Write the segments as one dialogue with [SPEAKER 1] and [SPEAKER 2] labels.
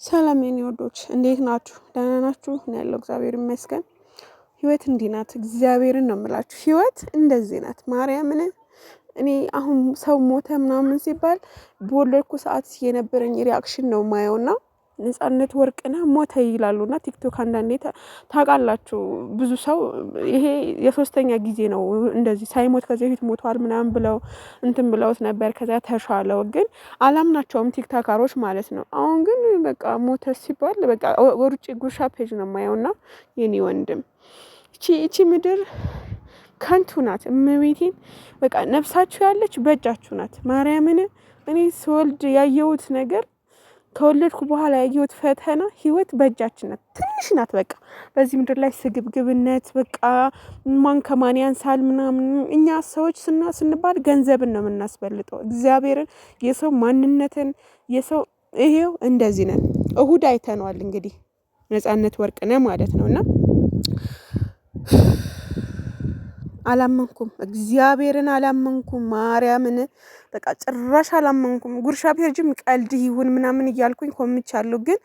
[SPEAKER 1] ሰላም የኔ ወዶች እንዴት ናችሁ? ደህና ናችሁ? እኔ ያለው እግዚአብሔር ይመስገን። ህይወት እንዲህ ናት። እግዚአብሔርን ነው የምላችሁ። ህይወት እንደዚህ ናት። ማርያምን እኔ አሁን ሰው ሞተ ምናምን ሲባል በወለድኩ ሰዓት የነበረኝ ሪአክሽን ነው ማየውና ነጻነት ወርቅነህ ሞተ ይላሉና ቲክቶክ አንዳንዴ ታውቃላችሁ ብዙ ሰው ይሄ የሶስተኛ ጊዜ ነው እንደዚህ ሳይሞት ከዚህ በፊት ሞቷል ምናምን ብለው እንትን ብለውት ነበር። ከዛ ተሻለው ግን አላምናቸውም ቲክቶከሮች ማለት ነው። አሁን ግን በቃ ሞተ ሲባል በቃ ወርጪ ጉርሻ ፔጅ ነው የማየውና የኔ ወንድም እቺ ምድር ከንቱ ናት። እመቤቴን በቃ ነፍሳችሁ ያለች በእጃችሁ ናት። ማርያምን እኔ ስወልድ ያየሁት ነገር ከወለድኩ በኋላ ያየሁት ፈተና ህይወት በእጃችን ናት። ትንሽ ናት። በቃ በዚህ ምድር ላይ ስግብግብነት በቃ ማን ከማን ያንሳል ምናምን እኛ ሰዎች ስንባል ገንዘብን ነው የምናስበልጠው። እግዚአብሔርን የሰው ማንነትን የሰው ይሄው እንደዚህ ነን። እሁድ አይተነዋል እንግዲህ ነጻነት ወርቅነህ ማለት ነውና አላመንኩም። እግዚአብሔርን አላመንኩም። ማርያምን በቃ ጭራሽ አላመንኩም። ጉርሻ ፔጅም ቀልድ ይሁን ምናምን እያልኩኝ ኮምቻለሁ ግን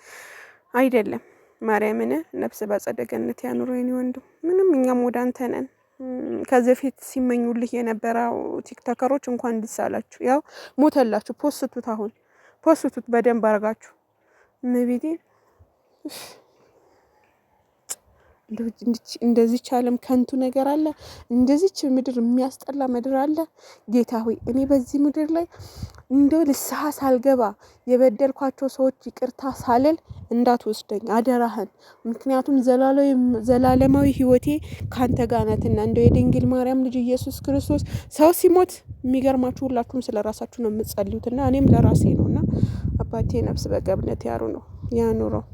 [SPEAKER 1] አይደለም። ማርያምን ነፍስ በአጸደ ገነት ያኑረው የኔ ወንድም። ምንም እኛም ወደ አንተ ነን። ከዚህ በፊት ሲመኙልህ የነበረው ቲክቶከሮች እንኳን ደስ አላችሁ። ያው ሞተላችሁ። ፖስቱት፣ አሁን ፖስቱት በደንብ አርጋችሁ እመቤቴ እንደዚች ዓለም ከንቱ ነገር አለ? እንደዚች ምድር የሚያስጠላ ምድር አለ? ጌታ ሆይ እኔ በዚህ ምድር ላይ እንደው ንስሐ ሳልገባ የበደልኳቸው ሰዎች ይቅርታ ሳልል እንዳትወስደኝ አደራህን። ምክንያቱም ዘላለማዊ ህይወቴ ካንተ ጋር ናትና። እንደው የድንግል ማርያም ልጅ ኢየሱስ ክርስቶስ ሰው ሲሞት የሚገርማችሁ ሁላችሁም ስለራሳችሁ ነው የምትጸልዩትና እኔም ለራሴ ነውና አባቴ ነፍስ በገነት ያኑረው።